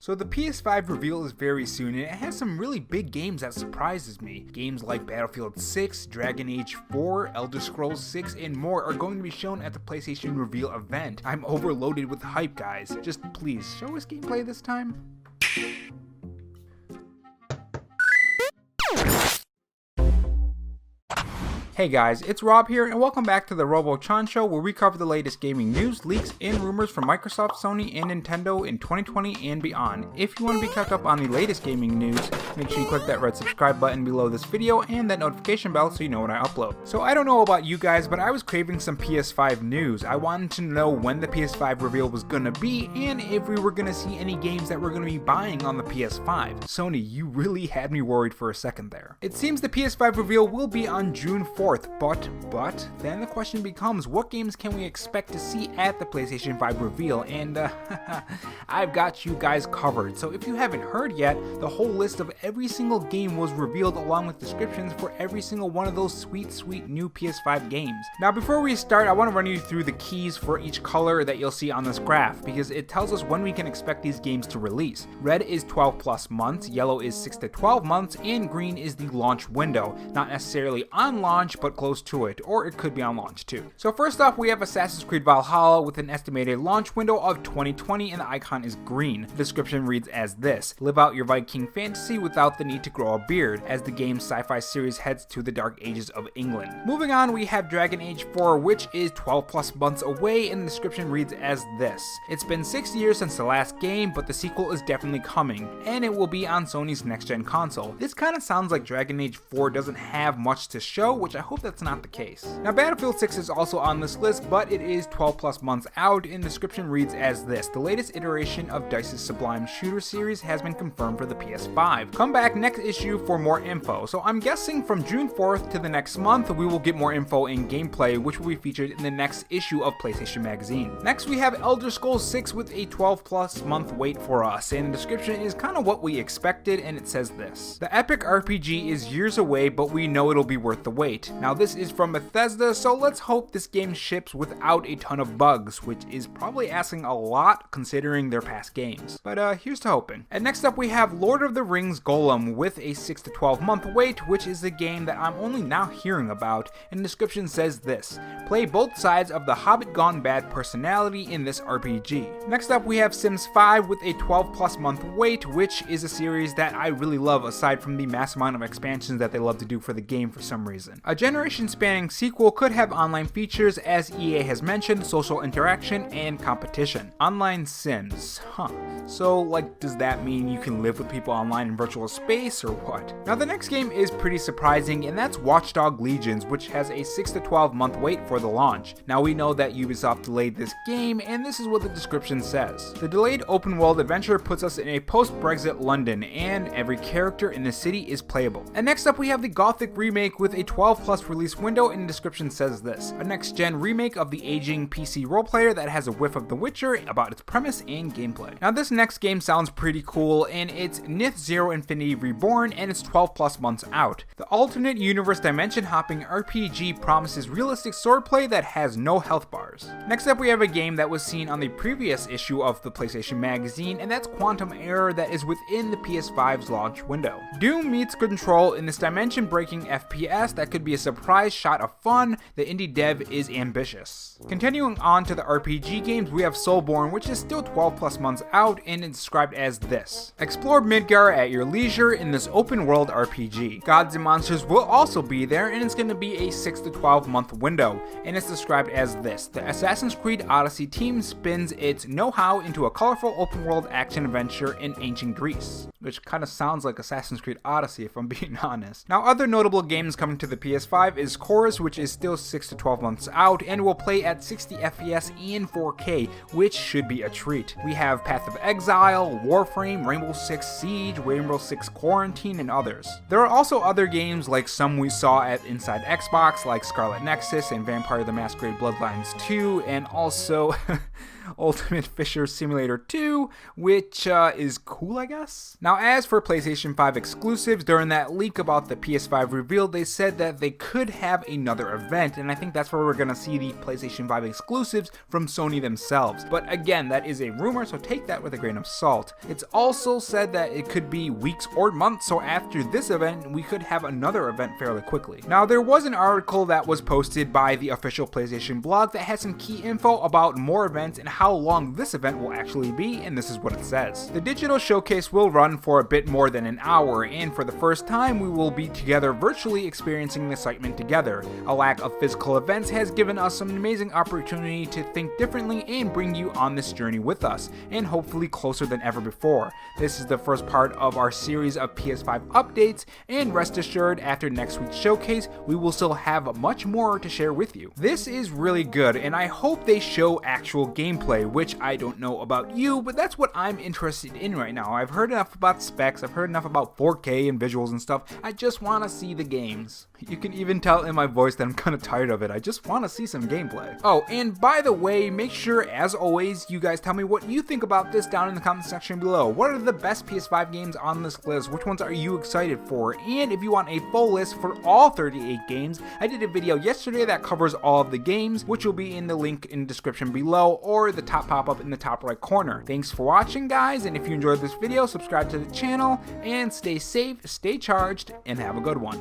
So the PS5 reveal is very soon, and it has some really big games that surprises me. Games like Battlefield 6, Dragon Age 4, Elder Scrolls 6, and more are going to be shown at the PlayStation Reveal event. I'm overloaded with hype, guys. Just please, show us gameplay this time. Hey guys, it's Rob here, and welcome back to the Robo Show, where we cover the latest gaming news, leaks, and rumors from Microsoft, Sony, and Nintendo in 2020 and beyond. If you want to be kept up on the latest gaming news, make sure you click that red subscribe button below this video and that notification bell so you know when I upload. So I don't know about you guys, but I was craving some PS5 news. I wanted to know when the PS5 reveal was gonna be, and if we were gonna see any games that we're gonna be buying on the PS5. Sony, you really had me worried for a second there. It seems the PS5 reveal will be on June 4th. But then the question becomes, what games can we expect to see at the PlayStation 5 reveal? And I've got you guys covered. So if you haven't heard yet, the whole list of every single game was revealed along with descriptions for every single one of those sweet new PS5 games. Now before we start, I want to run you through the keys for each color that you'll see on this graph, because it tells us when we can expect these games to release. Red is 12 plus months, yellow is 6 to 12 months, and green is the launch window. Not necessarily on launch, but close to it, or it could be on launch too. So first off, we have Assassin's Creed Valhalla with an estimated launch window of 2020, and the icon is green. The description reads as this: live out your Viking fantasy without the need to grow a beard, as the game's sci-fi series heads to the dark ages of England. Moving on, we have Dragon Age 4, which is 12 plus months away, and the description reads as this: it's been 6 years since the last game, but the sequel is definitely coming, and it will be on Sony's next-gen console. This kind of sounds like Dragon Age 4 doesn't have much to show, which I hope that's not the case. Now Battlefield 6 is also on this list, but it is 12 plus months out, and the description reads as this: the latest iteration of DICE's Sublime Shooter series has been confirmed for the PS5. Come back next issue for more info. So I'm guessing from June 4th to the next month, we will get more info in gameplay, which will be featured in the next issue of PlayStation Magazine. Next we have Elder Scrolls 6 with a 12 plus month wait for us, and the description is kind of what we expected, and it says this: the epic RPG is years away, but we know it'll be worth the wait. Now this is from Bethesda, so let's hope this game ships without a ton of bugs, which is probably asking a lot considering their past games. But here's to hoping. And next up we have Lord of the Rings Golem with a 6 to 12 month wait, which is a game that I'm only now hearing about, and the description says this: play both sides of the Hobbit gone bad personality in this RPG. Next up we have Sims 5 with a 12 plus month wait, which is a series that I really love aside from the mass amount of expansions that they love to do for the game for some reason. A generation-spanning sequel could have online features, as EA has mentioned, social interaction, and competition. Online Sims, so like, does that mean you can live with people online in virtual space, or what? Now the next game is pretty surprising, and that's Watch Dogs Legion, which has a 6 to 12 month wait for the launch. Now we know that Ubisoft delayed this game, and this is what the description says: the delayed open world adventure puts us in a post-Brexit London, and every character in the city is playable. And next up we have the Gothic remake with a 12 plus release window, and the description says this: a next-gen remake of the aging PC roleplayer that has a whiff of The Witcher about its premise and gameplay. Now this next game sounds pretty cool, and it's Nith Zero Infinity Reborn, and it's 12 plus months out. The alternate universe dimension hopping RPG promises realistic swordplay that has no health bars. Next up we have a game that was seen on the previous issue of the PlayStation Magazine, and that's Quantum Error, that is within the PS5's launch window. Doom meets Control in this dimension-breaking FPS that could be a surprise shot of fun. The indie dev is ambitious. Continuing on to the RPG games, we have Soulborn, which is still 12 plus months out, and it's described as this: explore Midgar at your leisure in this open world RPG. Gods and monsters will also be there, and it's going to be a 6 to 12 month window, and it's described as this: the Assassin's Creed Odyssey team spins its know-how into a colorful open world action adventure in ancient Greece. Which kind of sounds like Assassin's Creed Odyssey, if I'm being honest. Now other notable games coming to the PS5 is Chorus, which is still 6 to 12 months out and will play at 60 FPS and 4K, which should be a treat. We have Path of Exile, Warframe, Rainbow Six Siege, Rainbow Six Quarantine, and others. There are also other games like some we saw at Inside Xbox, like Scarlet Nexus and Vampire the Masquerade Bloodlines 2, and also Ultimate Fisher Simulator 2, which is cool, I guess. Now, as for PlayStation 5 exclusives, during that leak about the PS5 Reveal, they said that they could have another event, and I think that's where we're gonna see the PlayStation 5 exclusives from Sony themselves. But again, that is a rumor, so take that with a grain of salt. It's also said that it could be weeks or months, so after this event, we could have another event fairly quickly. Now, there was an article that was posted by the official PlayStation blog that has some key info about more events and how long this event will actually be, and this is what it says. The digital showcase will run for a bit more than an hour, and for the first time, we will be together virtually experiencing the excitement together. A lack of physical events has given us some amazing opportunity to think differently and bring you on this journey with us, and hopefully closer than ever before. This is the first part of our series of PS5 updates, and rest assured, after next week's showcase, we will still have much more to share with you. This is really good, and I hope they show actual gameplay, which I don't know about you, but that's what I'm interested in right now. I've heard enough about specs, I've heard enough about 4K and visuals and stuff. I just want to see the games. You can even tell in my voice that I'm kind of tired of it. I just want to see some gameplay. Oh, and by the way, make sure, as always, you guys tell me what you think about this down in the comment section below. What are the best PS5 games on this list? Which ones are you excited for? And if you want a full list for all 38 games, I did a video yesterday that covers all of the games, which will be in the link in the description below or the top pop-up in the top right corner. Thanks for watching, guys, and if you enjoyed this video, subscribe to the channel, and stay safe, stay charged, and have a good one.